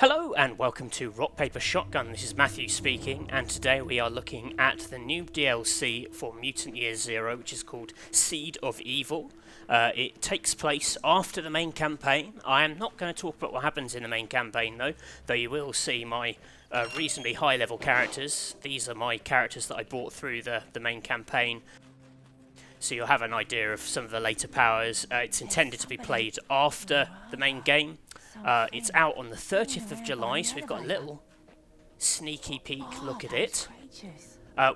Hello and welcome to Rock Paper Shotgun. This is Matthew speaking, and today we are looking at the new DLC for Mutant Year Zero, which is called Seed of Evil. It takes place after the main campaign. I am not going to talk about what happens in the main campaign though you will see my reasonably high level characters. These are my characters that I brought through the main campaign, so you'll have an idea of some of the later powers. It's intended to be played after the main game. It's out on the 30th of July, so we've got a little sneaky peek look at it.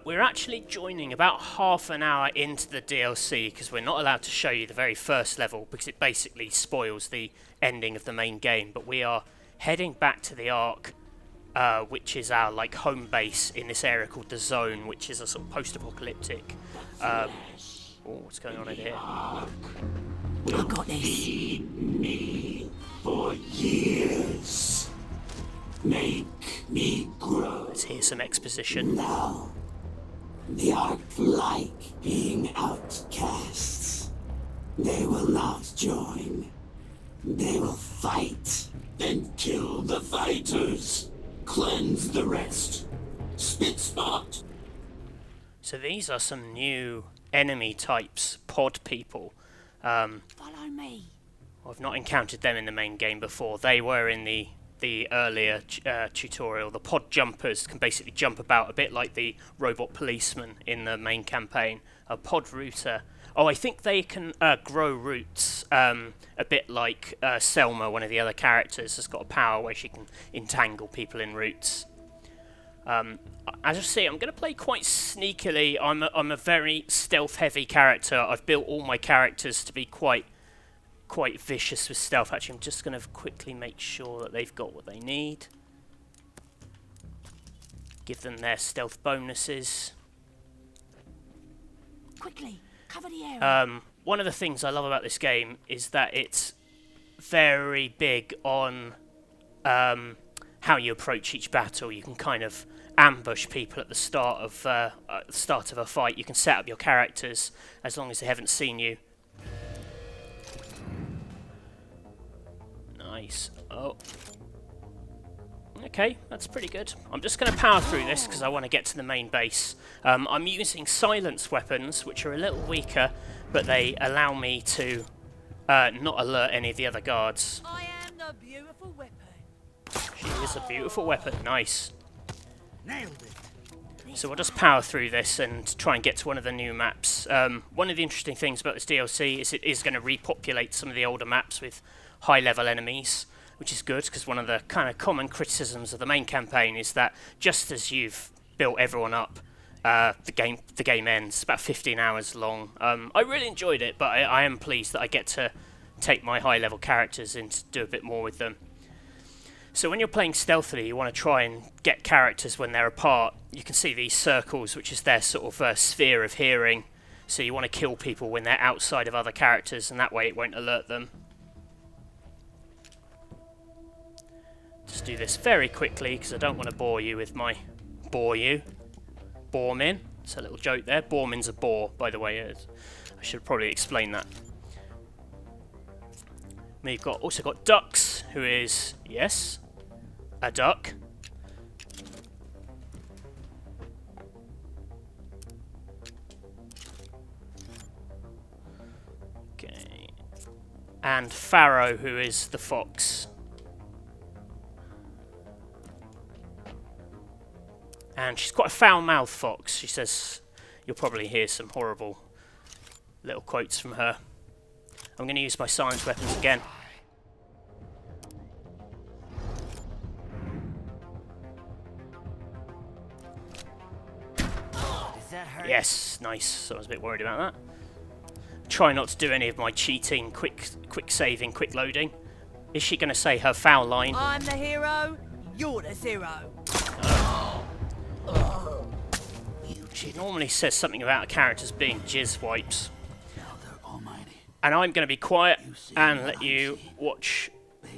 We're actually joining about half an hour into the DLC because we're not allowed to show you the very first level because it basically spoils the ending of the main game. But we are heading back to the Ark, which is our home base in this area called the Zone, which is a sort of post-apocalyptic. What's going on in here? I got this. Me for years. Make me grow. Let's hear some exposition. Now, the Ark like being outcasts. They will not join. They will fight. Then kill the fighters. Cleanse the rest. Spit spot. So these are some new enemy types, pod people. Follow me. I've not encountered them in the main game before. They were in the earlier tutorial. The pod jumpers can basically jump about a bit like the robot policeman in the main campaign. A pod rooter. Oh, I think they can grow roots, a bit like Selma, one of the other characters, has got a power where she can entangle people in roots. As you see, I'm going to play quite sneakily. I'm a very stealth-heavy character. I've built all my characters to be quite vicious with stealth. Actually, I'm just going to quickly make sure that they've got what they need. Give them their stealth bonuses. Quickly, cover the area. One of the things I love about this game is that it's very big on how you approach each battle. You can kind of ambush people at the start of a fight. You can set up your characters as long as they haven't seen you. Nice. Oh. Okay, that's pretty good. I'm just going to power through this because I want to get to the main base. I'm using silence weapons, which are a little weaker, but they allow me to not alert any of the other guards. I am the beautiful weapon. She is a beautiful weapon. Nice. Nailed it. So we'll just power through this and try and get to one of the new maps. One of the interesting things about this DLC is it is going to repopulate some of the older maps with high-level enemies, which is good, because one of the kind of common criticisms of the main campaign is that just as you've built everyone up, the game ends. It's about 15 hours long. I really enjoyed it, but I am pleased that I get to take my high-level characters and do a bit more with them. So when you're playing stealthily, you want to try and get characters when they're apart. You can see these circles, which is their sort of sphere of hearing. So you want to kill people when they're outside of other characters, and that way it won't alert them. Just do this very quickly, because I don't want to bore you with my... Boormin. It's a little joke there. Boormin's a boar, by the way. I should probably explain that. We've also got Ducks, who is, yes, a duck. Okay. And Pharaoh, who is the fox. And she's quite a foul-mouthed fox. She says, you'll probably hear some horrible little quotes from her. I'm going to use my silence weapons again. Does that hurt? Yes, nice. So I was a bit worried about that. Try not to do any of my cheating, quick saving, quick loading. Is she going to say her foul line? I'm the hero, you're the zero. She normally says something about characters being jizz wipes. And I'm going to be quiet and let you watch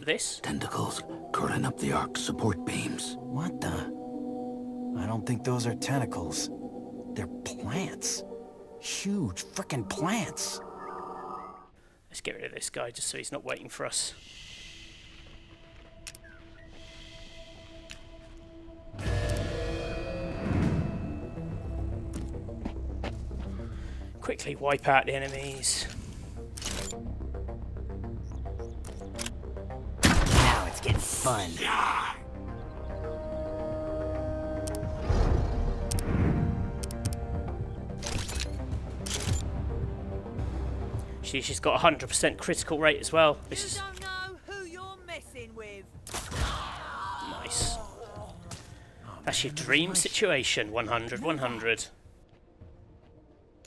this. Tentacles curling up the Ark support beams. What the? I don't think those are tentacles. They're plants. Huge frickin' plants. Let's get rid of this guy just so he's not waiting for us. quickly wipe out the enemies. Now it's getting fun. She's got a 100% critical rate as well. This You is don't know who you're messing with. nice. That's your dream situation. 100, 100.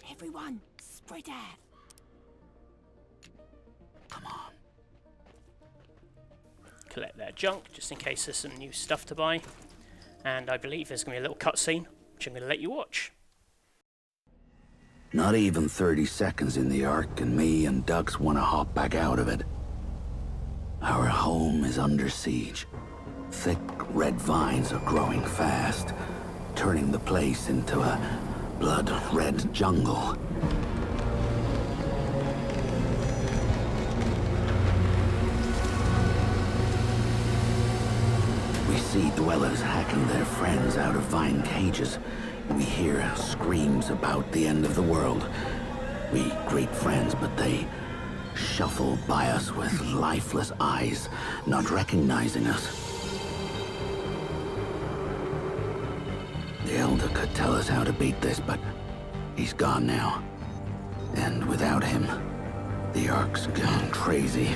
Everyone, spread out. Come on. Collect their junk, just in case there's some new stuff to buy. And I believe there's going to be a little cutscene, which I'm going to let you watch. Not even 30 seconds in the Ark, and me and Dux want to hop back out of it. Our home is under siege. Thick red vines are growing fast, turning the place into a blood-red jungle. We see dwellers hacking their friends out of vine cages. We hear screams about the end of the world. We greet friends, but they shuffle by us with lifeless eyes, not recognizing us. The Elder could tell us how to beat this, but he's gone now. And without him, the Ark's gone crazy.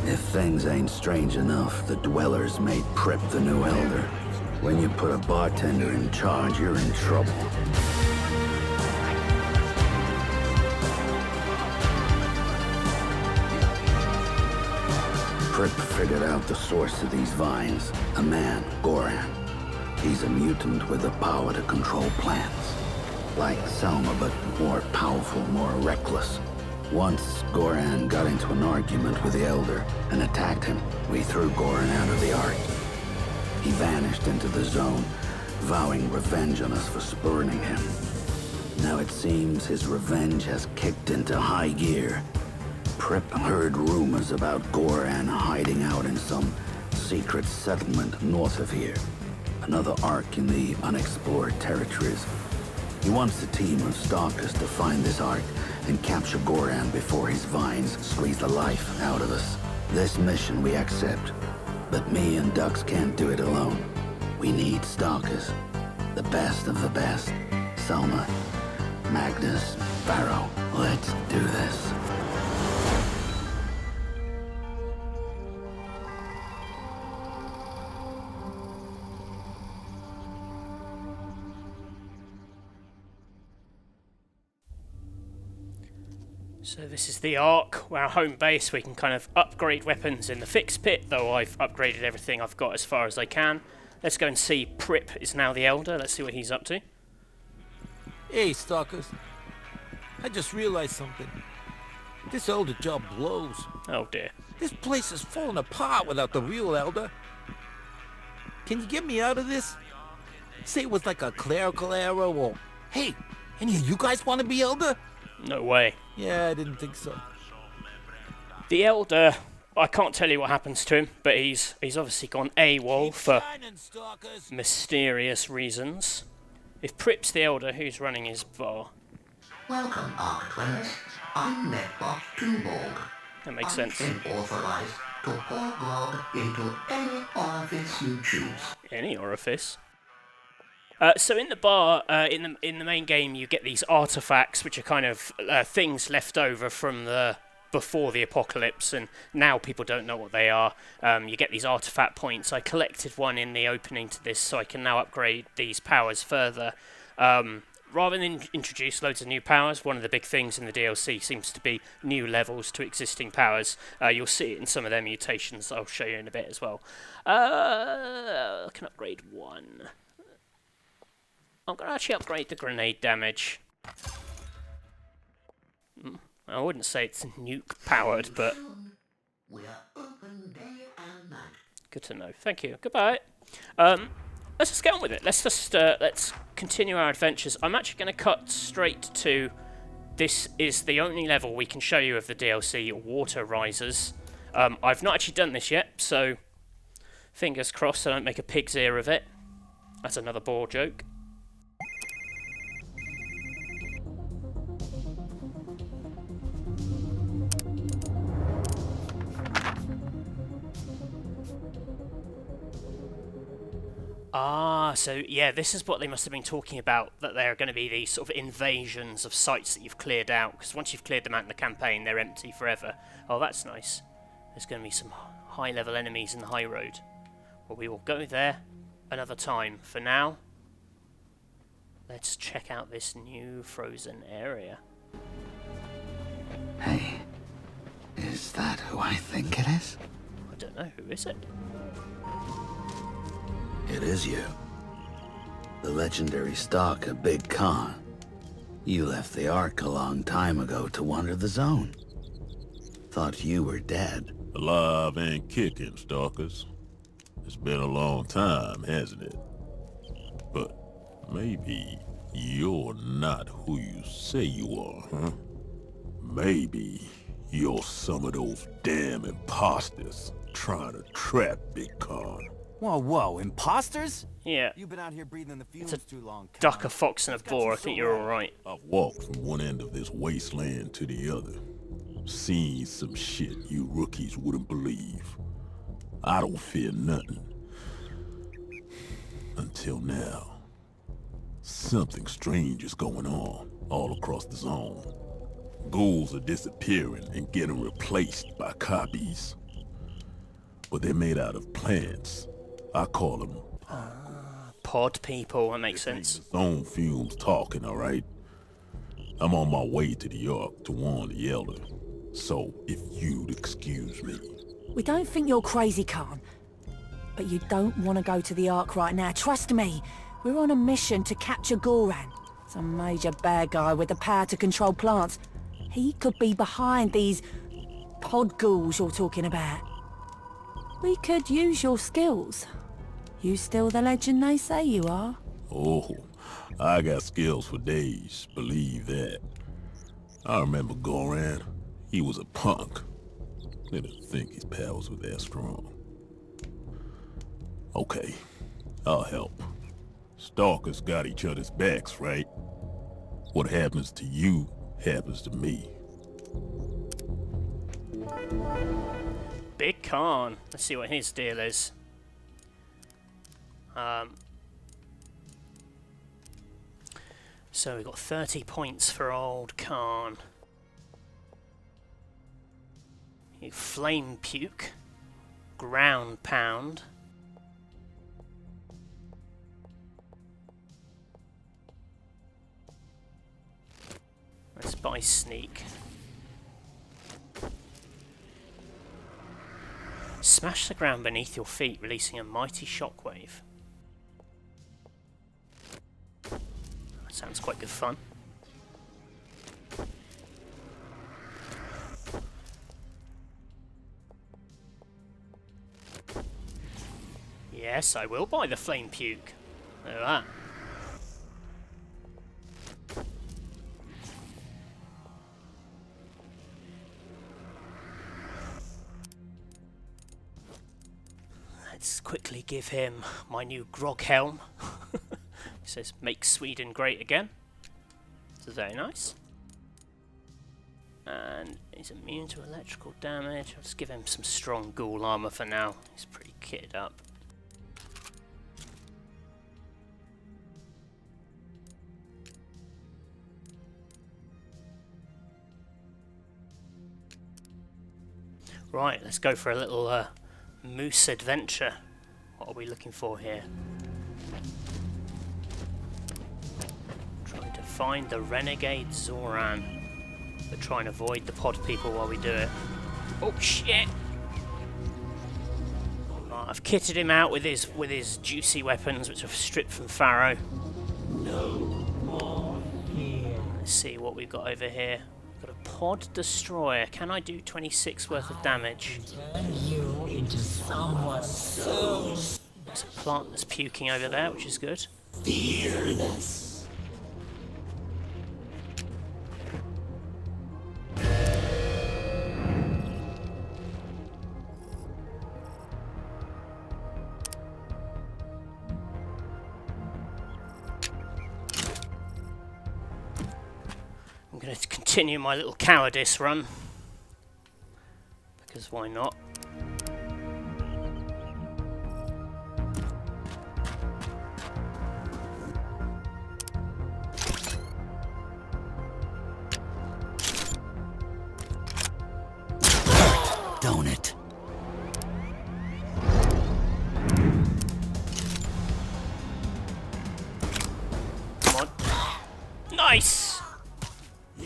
If things ain't strange enough, the Dwellers made Prip the new Elder. When you put a bartender in charge, you're in trouble. Prip figured out the source of these vines. A man, Goran. He's a mutant with the power to control plants. Like Selma, but more powerful, more reckless. Once, Goran got into an argument with the Elder and attacked him. We threw Goran out of the Ark. He vanished into the zone, vowing revenge on us for spurning him. Now it seems his revenge has kicked into high gear. Prip heard rumors about Goran hiding out in some secret settlement north of here. Another Ark in the unexplored territories. He wants a team of stalkers to find this Ark and capture Goran before his vines squeeze the life out of us. This mission we accept. But me and Dux can't do it alone. We need stalkers. The best of the best. Selma, Magnus, Varro. Let's do this. So this is the Ark, our home base. We can kind of upgrade weapons in the fix pit, though I've upgraded everything I've got as far as I can. Let's go and see. Prip is now the Elder. Let's see what he's up to. Hey, stalkers. I just realized something. This Elder job blows. Oh dear. This place is falling apart without the real Elder. Can you get me out of this? Say it was like a clerical error, or... Hey, any of you guys want to be Elder? No way. Yeah, I didn't think so. The Elder, I can't tell you what happens to him, but he's obviously gone AWOL for mysterious reasons. If Prip's the Elder, who's running his bar? Welcome, Ark Dwellers. I'm Netbot Toolborg. That makes sense. I'm authorized to pour grog into any orifice you choose. Any orifice? So in the bar, in the main game, you get these artifacts, which are kind of things left over from the before the apocalypse, and now people don't know what they are. You get these artifact points. I collected one in the opening to this, so I can now upgrade these powers further. Rather than introduce loads of new powers, one of the big things in the DLC seems to be new levels to existing powers. You'll see it in some of their mutations. I'll show you in a bit as well. I can upgrade one. I'm going to actually upgrade the grenade damage. I wouldn't say it's nuke powered, but We are open day and night. good to know. Thank you. Goodbye. Let's just get on with it. Let's continue our adventures. I'm actually going to cut straight to this is the only level we can show you of the DLC, Water Risers. I've not actually done this yet, so fingers crossed I don't make a pig's ear of it. That's another bore joke. Ah, so yeah, this is what they must have been talking about, that there are going to be these sort of invasions of sites that you've cleared out, because once you've cleared them out in the campaign, they're empty forever. Oh, that's nice. There's going to be some high-level enemies in the Highroad. Well, we will go there another time. For now, let's check out this new frozen area. Hey, is that who I think it is? I don't know, who is it? It is you. The legendary stalker, Big Khan. You left the Ark a long time ago to wander the zone. Thought you were dead. Alive and kicking, stalkers. It's been a long time, hasn't it? But maybe you're not who you say you are, huh? Maybe you're some of those damn imposters trying to trap Big Khan. Whoa, imposters? Yeah. You've been out here breathing the fumes too long. Duck, a fox, and a boar. I think you're alright. I've walked from one end of this wasteland to the other. Seen some shit you rookies wouldn't believe. I don't fear nothing. Until now. Something strange is going on all across the zone. Ghouls are disappearing and getting replaced by copies. But they're made out of plants. I call them Pod people, that makes sense. zone fumes talking, alright? I'm on my way to the Ark to warn the Elder. So, if you'd excuse me. We don't think you're crazy, Khan. But you don't want to go to the Ark right now. Trust me. We're on a mission to capture Goran. Some major bad guy with the power to control plants. He could be behind these pod ghouls you're talking about. We could use your skills. You still the legend they say you are? Oh, I got skills for days, believe that. I remember Goran. He was a punk. Didn't think his powers were that strong. Okay, I'll help. Stalkers got each other's backs, right? What happens to you happens to me. Big Khan. Let's see what his deal is. So we've got 30 points for old Khan. You flame puke, ground pound. Let's buy sneak. Smash the ground beneath your feet, releasing a mighty shockwave. That sounds quite good fun. Yes, I will buy the flame puke. Look at that. Let's quickly give him my new grog helm. It says, make Sweden great again. So very nice. And he's immune to electrical damage. I'll just give him some strong ghoul armor for now. He's pretty kitted up. Right, let's go for a little moose adventure. What are we looking for here? Trying to find the renegade Zoran, but try and avoid the pod people while we do it. Oh shit! Right, I've kitted him out with his juicy weapons, which I've stripped from Pharaoh. Let's see what we've got over here. Got a pod destroyer. Can I do 26 worth of damage? You into someone so There's a plant that's puking over there, which is good. fearless. I'm going to continue my little cowardice run. Because why not? Nice!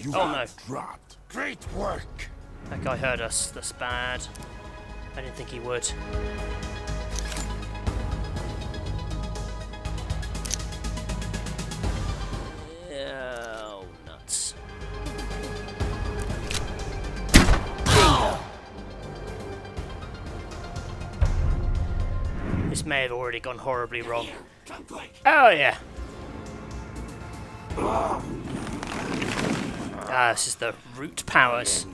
Oh no. Dropped. Great work. That guy heard us. That's bad. I didn't think he would. Oh, nuts. This may have already gone horribly wrong. Oh, yeah. Ah, this is the root powers.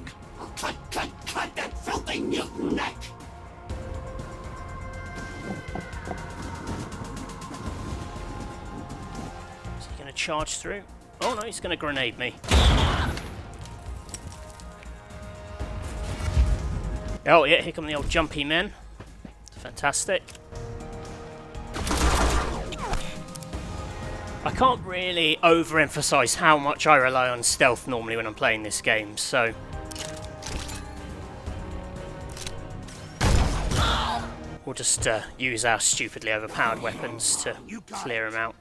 Cut that filthy mutant neck! Is he going to charge through? Oh no, he's going to grenade me. Oh yeah, here come the old jumpy men. Fantastic. I can't really overemphasize how much I rely on stealth normally when I'm playing this game, so... we'll just use our stupidly overpowered weapons to clear him out.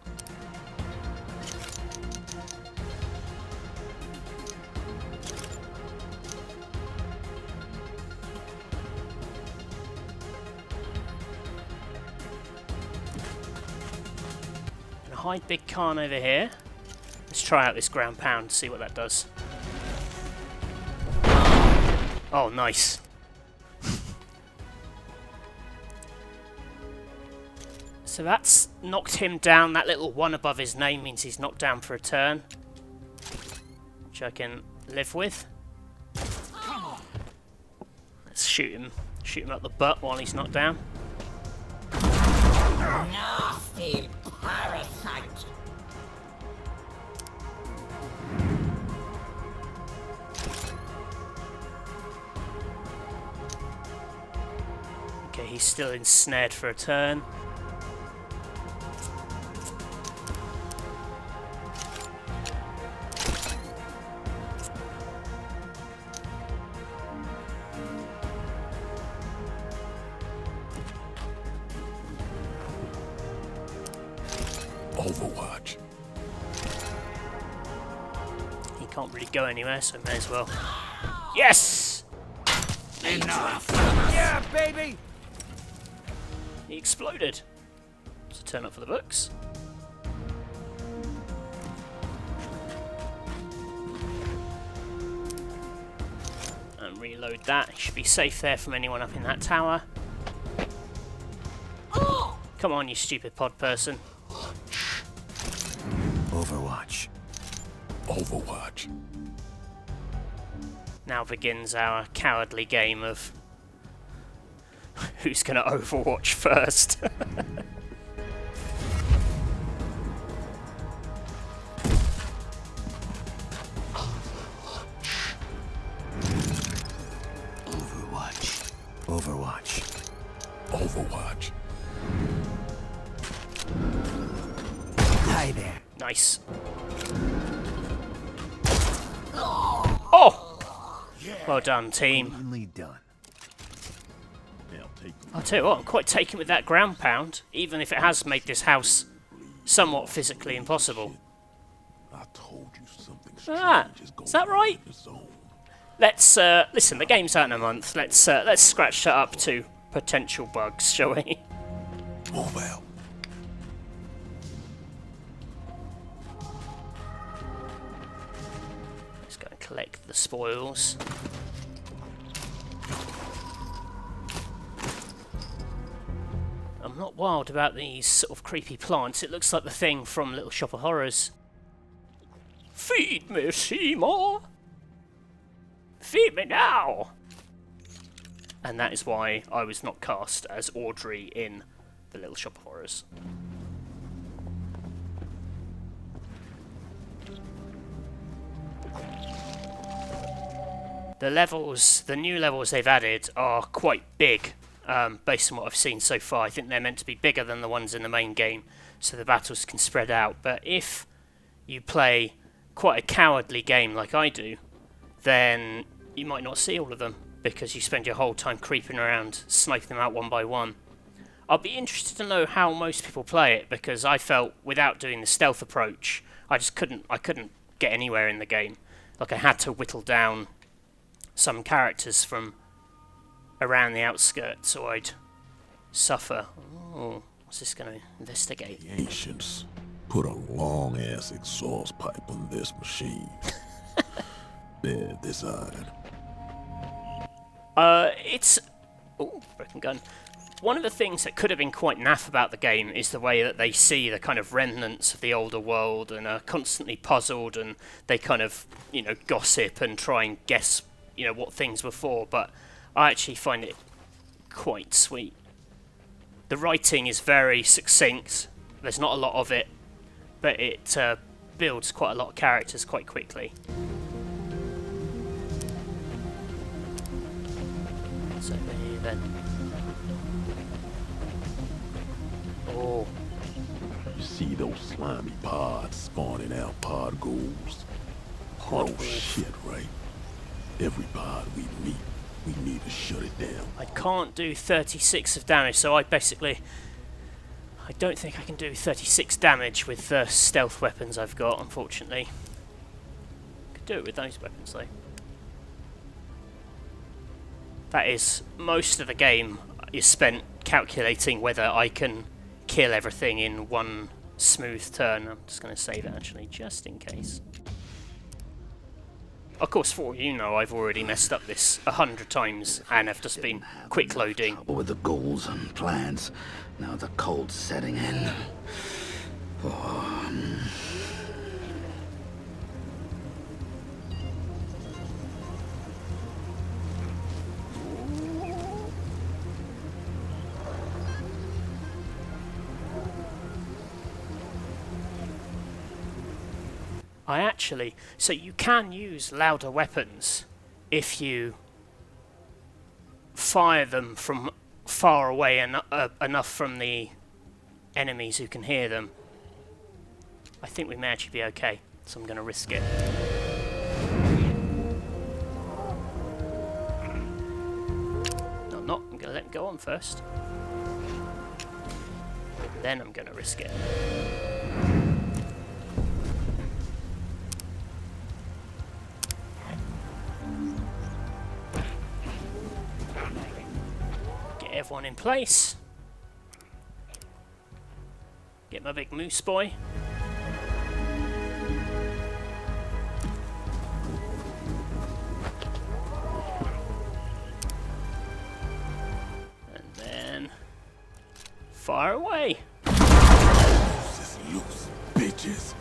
Gonna hide Big Khan over here. Let's try out this ground pound to see what that does. Oh, nice. So that's knocked him down. That little one above his name means he's knocked down for a turn, which I can live with. Let's shoot him up the butt while he's knocked down. Nasty parasite! Okay, he's still ensnared for a turn. Overwatch. He can't really go anywhere, so may as well. Yes! Enough. Yeah, baby. He exploded. So turn up for the books. And reload that. He should be safe there from anyone up in that tower. Come on, you stupid pod person. Overwatch. Overwatch. Now begins our cowardly game of who's going to Overwatch first. Overwatch. Overwatch. Overwatch. Hi there. Nice. Oh! Well done, team. Only done. Now take I'll tell you what, I'm quite taken with that ground pound, even if it has made this house somewhat physically impossible. I told you something Ah, is that right? Let's listen. The game's out in a month. Let's scratch that up to potential bugs, shall we? Move out. Let's go and collect the spoils. I'm not wild about these sort of creepy plants. It looks like the thing from Little Shop of Horrors. Feed me, Seymour! Feed me now! And that is why I was not cast as Audrey in the Little Shop of Horrors. The levels, the new levels they've added are quite big, based on what I've seen so far. I think they're meant to be bigger than the ones in the main game, so the battles can spread out. But if you play quite a cowardly game like I do, then you might not see all of them, because you spend your whole time creeping around, sniping them out one by one. I'll be interested to know how most people play it, because I felt without doing the stealth approach, I couldn't get anywhere in the game. Like, I had to whittle down some characters from around the outskirts, or I'd suffer. Oh, what's this going to investigate? The ancients put a long-ass exhaust pipe on this machine. Bad design. It's... Oh, broken gun. One of the things that could have been quite naff about the game is the way that they see the kind of remnants of the older world and are constantly puzzled, and they kind of, you know, gossip and try and guess, you know, what things were for, but I actually find it quite sweet. The writing is very succinct, there's not a lot of it, but it builds quite a lot of characters quite quickly. So then... Oh. You see those slimy pods spawning out pod ghouls? Oh shit, right? Every pod we meet, we need to shut it down. I can't do 36 of damage, so I don't think I can do 36 damage with the stealth weapons I've got, unfortunately. Could do it with those weapons though. That is, most of the game is spent calculating whether I can kill everything in one smooth turn. I'm just going to save it actually, just in case. Of course, for all you know, I've already messed up this 100 times and have just been quick loading. With the ghouls and plants, now the cold's setting in. So you can use louder weapons if you fire them from far away and enough from the enemies who can hear them. I think we may actually be okay, so I'm going to risk it. No, I'm not. I'm going to let him go on first. Then I'm going to risk it. Everyone in place. Get my big moose boy. And then fire away. This is loose, bitches.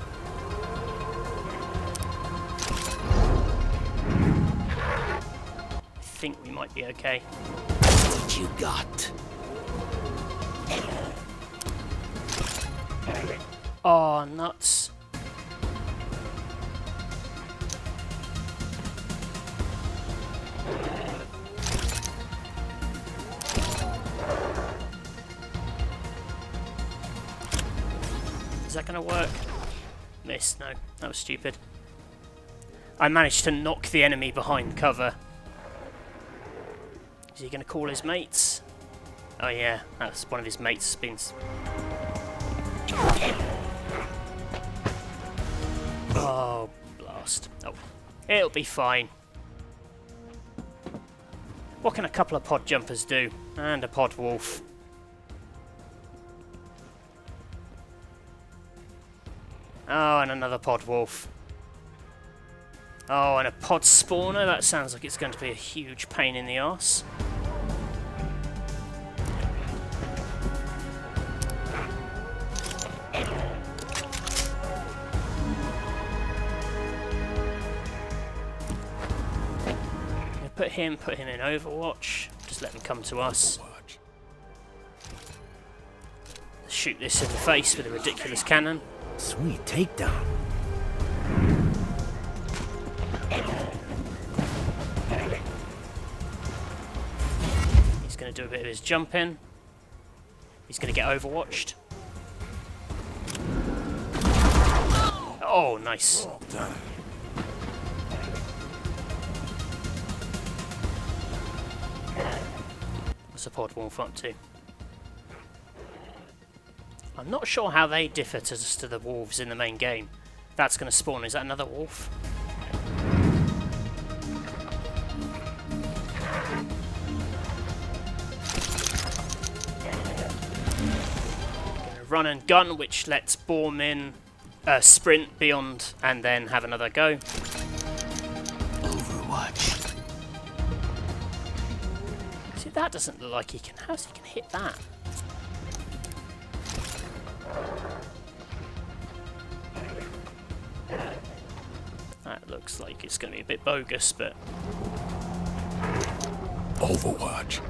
I think we might be okay. What you got? Oh, nuts. Is that gonna work? Missed, no. That was stupid. I managed to knock the enemy behind cover. Is he going to call his mates? Oh yeah, that's one of his mates has been... Oh, blast. Oh, it'll be fine. What can a couple of pod jumpers do? And a pod wolf. Oh, and another pod wolf. Oh, and a pod spawner. That sounds like it's going to be a huge pain in the arse. Put him in Overwatch. Just let them come to us. Shoot this in the face with a ridiculous cannon. Sweet takedown. He's going to do a bit of his jumping. He's going to get overwatched. Oh, nice. What's the pod wolf up to? I'm not sure how they differ to the wolves in the main game. That's going to spawn. Is that another wolf? Run and gun, which lets Boormin sprint beyond and then have another go. Overwatch. See, that doesn't look like he can. How's he can hit that? That looks like it's going to be a bit bogus, but... Overwatch.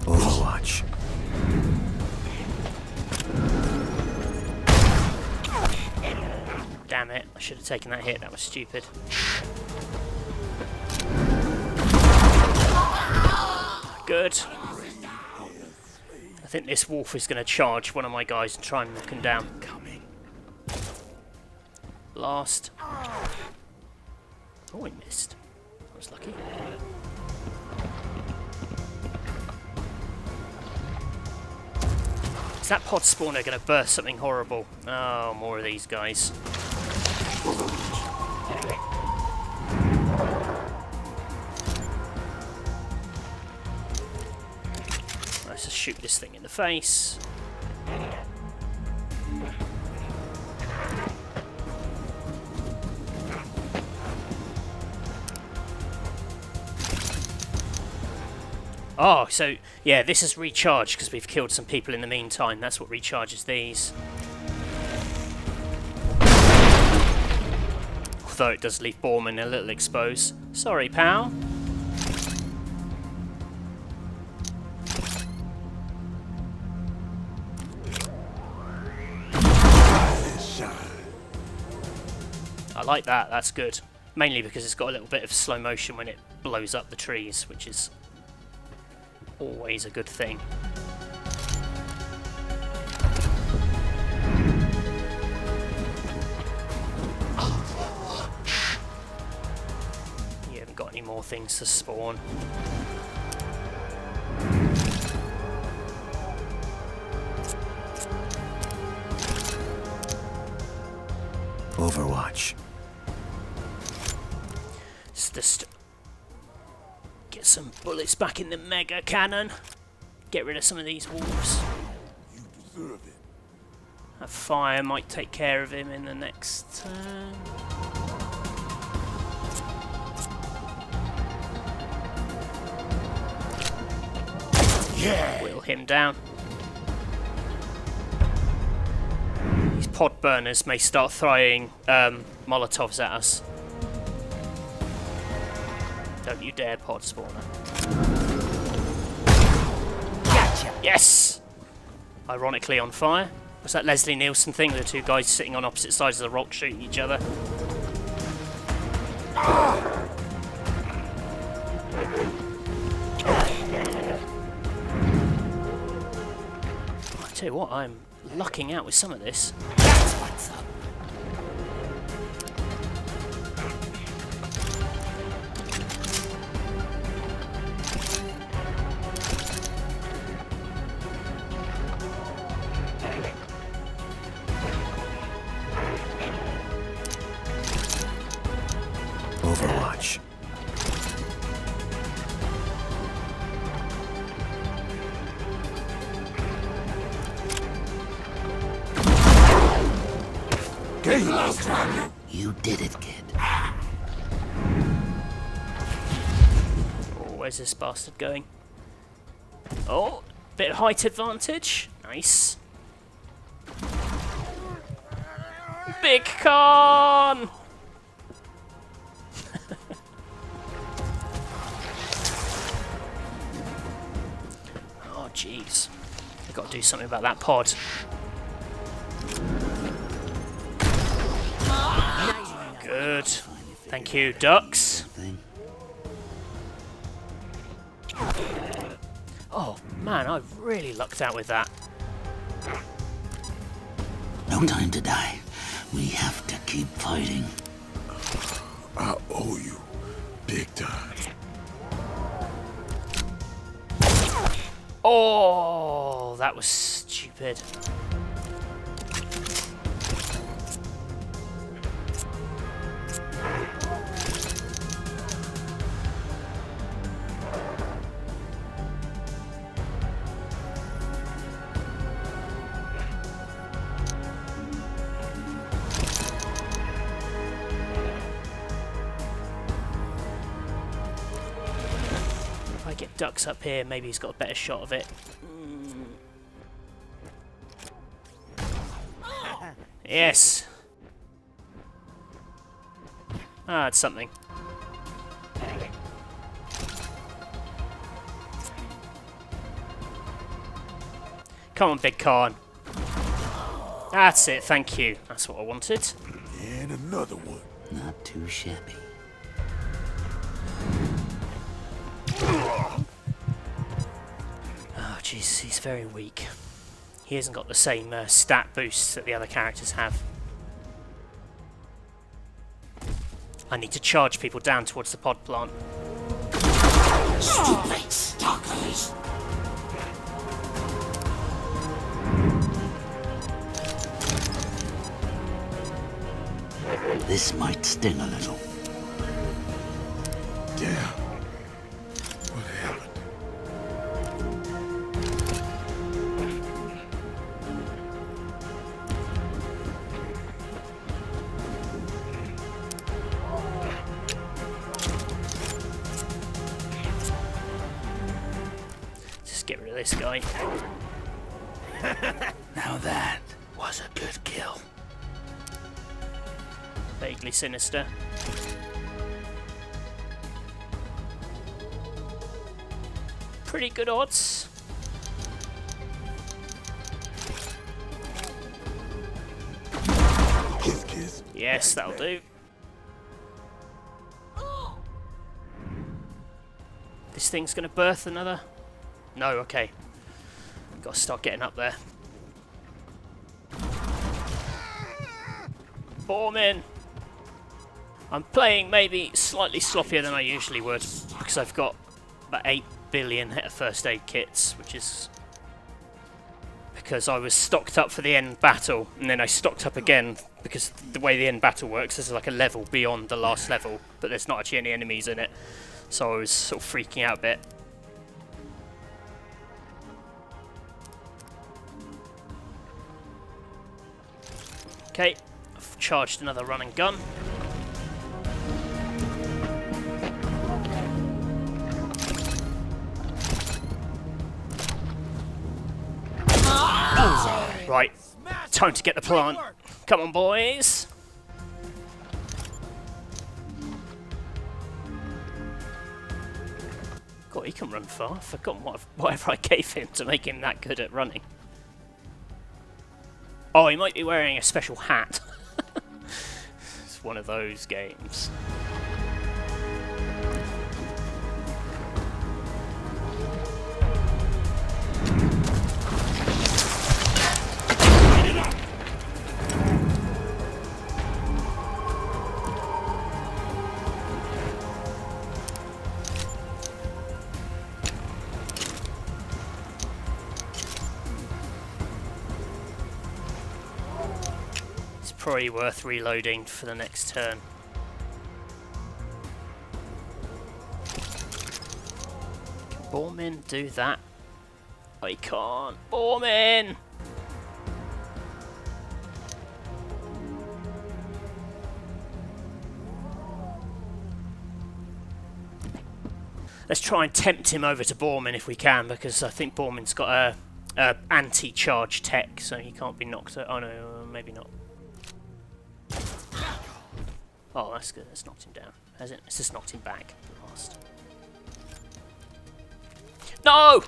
Overwatch. Damn it, I should have taken that hit, that was stupid. Good. I think this wolf is going to charge one of my guys and try and knock him down. Coming. Blast. Oh, he missed. I was lucky. Is that pod spawner going to burst something horrible? Oh, more of these guys. Let's just shoot this thing in the face. Oh, so, yeah, this is recharged because we've killed some people in the meantime. That's what recharges these. Although it does leave Boormin a little exposed. Sorry, pal. I like that, that's good. Mainly because it's got a little bit of slow motion when it blows up the trees, which is always a good thing. You haven't got any more things to spawn. Overwatch. It's just get some bullets back in the mega cannon. Get rid of some of these wolves. You deserve it. A fire might take care of him in the next turn. Yeah. Whittle him down. These pod burners may start throwing Molotovs at us. Don't you dare, pod spawner. Gotcha. Yes! Ironically on fire. Was that Leslie Nielsen thing? The two guys sitting on opposite sides of the rock shooting each other. I tell you what, I'm lucking out with some of this. That's what's up. Overwatch. You did it, kid. Oh, where's this bastard going? Oh, bit of height advantage. Nice. Big con! Oh, jeez. I've got to do something about that pod. Good. Thank you, ducks. Oh, man, I've really lucked out with that. No time to die. We have to keep fighting. I owe you big time. Oh! that was stupid. If I get ducks up here, maybe he's got a better shot of it. Yes! Ah, it's something. Come on, Big Khan. That's it, thank you. That's what I wanted. And another one. Not too shabby. Oh, jeez, he's very weak. He hasn't got the same stat boosts that the other characters have. I need to charge people down towards the pod plant. Stupid stalkers! This might sting a little. Damn. What happened? Just get rid of this guy. Now that was a good kill. Vaguely sinister. Pretty good odds. Kiss, kiss. Yes, that'll do. This thing's gonna birth another? No, okay. Gotta start getting up there. Boormin! I'm playing maybe slightly sloppier than I usually would, because I've got about 8 billion first aid kits, which is because I was stocked up for the end battle, and then I stocked up again, because the way the end battle works, there's like a level beyond the last level, but there's not actually any enemies in it, so I was sort of freaking out a bit. Okay, I've charged another run and gun. Right, time to get the plant. Come on, boys. God, he can run far. I've forgotten whatever I gave him to make him that good at running. Oh, he might be wearing a special hat. It's one of those games. Probably worth reloading for the next turn. Can Boormin do that? I can't. Boormin! Let's try and tempt him over to Boormin if we can, because I think Boormin's got a anti-charge tech, so he can't be knocked out. Oh no, maybe not. Oh, that's good. It's knocked him down, has it? It's just knocked him back. Last. No!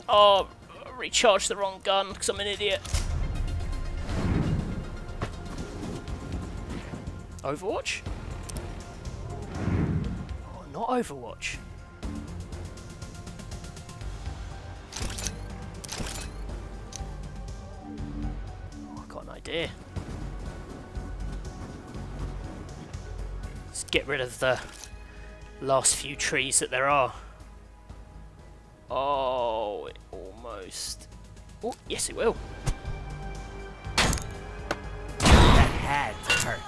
Oh, I recharged the wrong gun because I'm an idiot. Overwatch? Oh, not Overwatch. Oh, I've got an idea. Get rid of the last few trees that there are. Oh, it almost... Oh, yes it will. That had to hurt.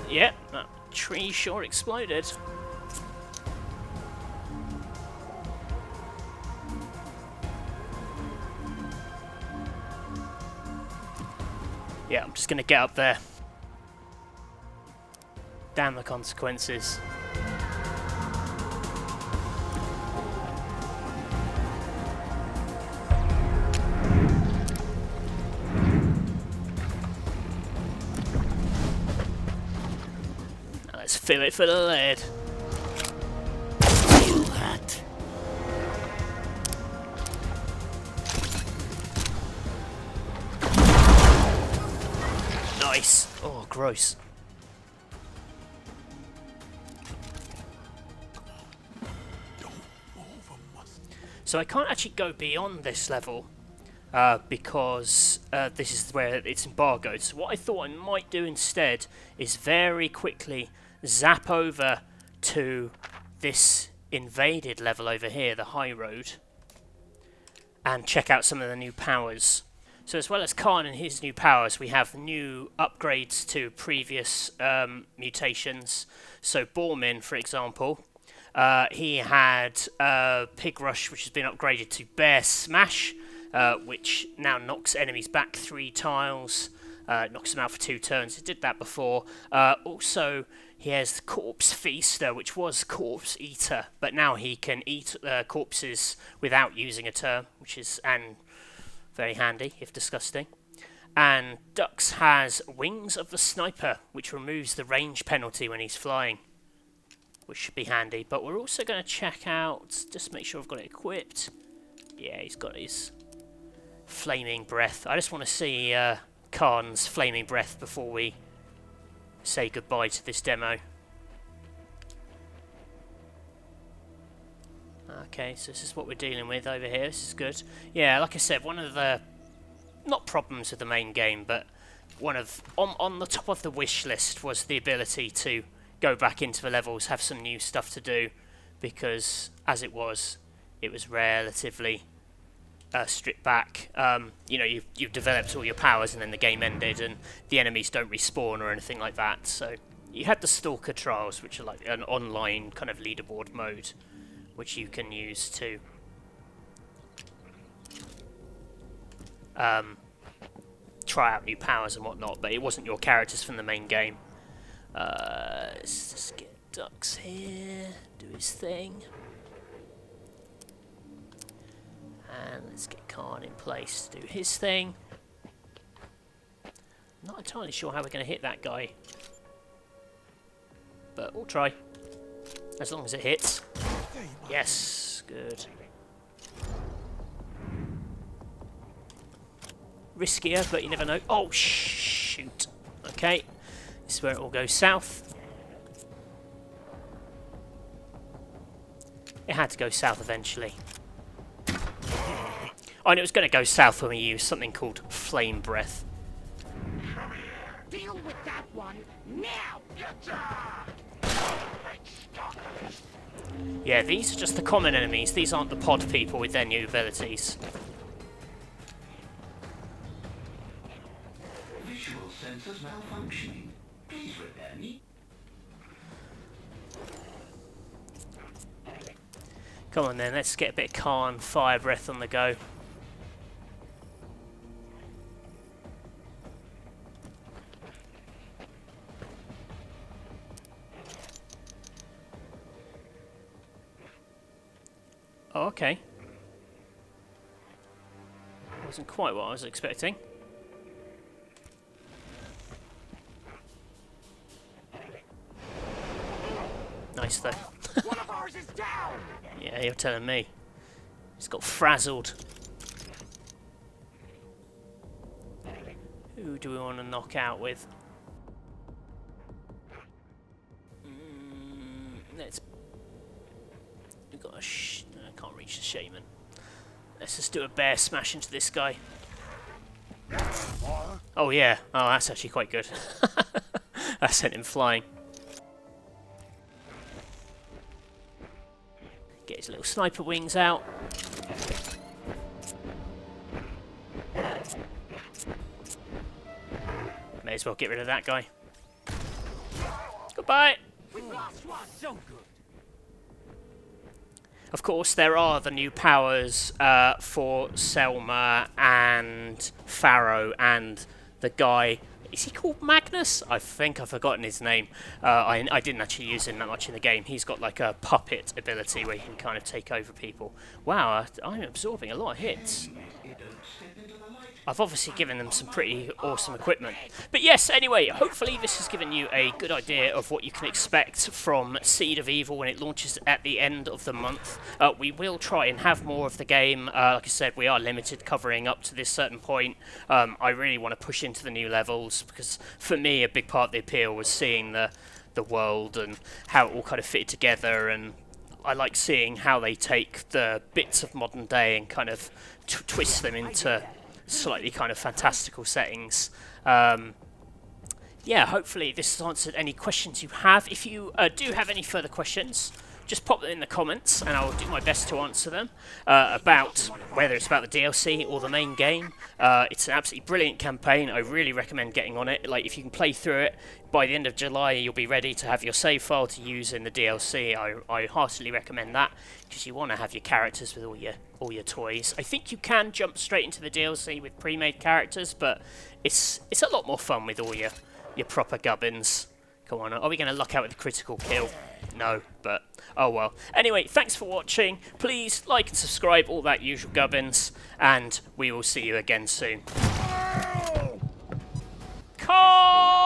Yep, that tree sure exploded. Yeah, I'm just gonna get up there. Damn the consequences. Now let's fill it full of lead. Feel that? Nice. Oh, gross. So I can't actually go beyond this level because this is where it's embargoed. So what I thought I might do instead is very quickly zap over to this invaded level over here, the Highroad, and check out some of the new powers. So as well as Khan and his new powers, we have new upgrades to previous mutations. So Boormin, for example, he had Pig Rush, which has been upgraded to Bear Smash, which now knocks enemies back 3 tiles, knocks them out for 2 turns. It did that before. Also, he has Corpse Feaster, which was Corpse Eater, but now he can eat corpses without using a turn, which is very handy, if disgusting. And Dux has Wings of the Sniper, which removes the range penalty when he's flying, which should be handy. But we're also going to check out, just make sure I've got it equipped. Yeah, he's got his Flaming Breath. I just want to see Khan's Flaming Breath before we say goodbye to this demo. Okay, so this is what we're dealing with over here. This is good. Yeah, like I said, one of the, not problems with the main game, but one of, on the top of the wish list was the ability to go back into the levels, have some new stuff to do, because as it was relatively stripped back. You know, you've developed all your powers and then the game ended and the enemies don't respawn or anything like that. So you had the Stalker Trials, which are like an online kind of leaderboard mode, which you can use to try out new powers and whatnot, but it wasn't your characters from the main game. Let's just get Dux here, do his thing. And let's get Khan in place to do his thing. Not entirely sure how we're going to hit that guy, but we'll try. As long as it hits. Yes, good. Riskier, but you never know. Oh, shoot. Okay, this is where it all goes south. It had to go south eventually. Oh, and it was going to go south when we used something called Flame Breath. Deal with that one now. Yeah, these are just the common enemies. These aren't the pod people with their new abilities. Visual sensors malfunctioning. Please repair me. Come on then, let's get a bit of Khan Fire Breath on the go. Oh, okay. Wasn't quite what I was expecting. Nice though. One of ours is down. Yeah, you're telling me. He's got frazzled. Who do we want to knock out with? Let's. We've got a. I can't reach the shaman. Let's just do a bear smash into this guy. Oh yeah. Oh, that's actually quite good. I sent him flying. Get his little sniper wings out. May as well get rid of that guy. Goodbye! Of course, there are the new powers for Selma and Pharaoh and the guy... Is he called Magnus? I think I've forgotten his name. I didn't actually use him that much in the game. He's got like a puppet ability where he can kind of take over people. Wow, I'm absorbing a lot of hits. I've obviously given them some pretty awesome equipment. But yes, anyway, hopefully this has given you a good idea of what you can expect from Seed of Evil when it launches at the end of the month. We will try and have more of the game. Like I said, we are limited covering up to this certain point. I really want to push into the new levels because for me a big part of the appeal was seeing the world and how it all kind of fitted together, and I like seeing how they take the bits of modern day and kind of twist them into slightly kind of fantastical settings. Yeah, hopefully this has answered any questions you have. If you do have any further questions, just pop them in the comments and I'll do my best to answer them, about whether it's about the DLC or the main game. It's an absolutely brilliant campaign. I really recommend getting on it. Like, if you can play through it by the end of July, you'll be ready to have your save file to use in the DLC. I heartily recommend that because you want to have your characters with all your toys. I think you can jump straight into the DLC with pre-made characters, but it's a lot more fun with all your proper gubbins. Come on, are we going to luck out with a critical kill? No, but oh well. Anyway, thanks for watching. Please like and subscribe, all that usual gubbins, and we will see you again soon. Call!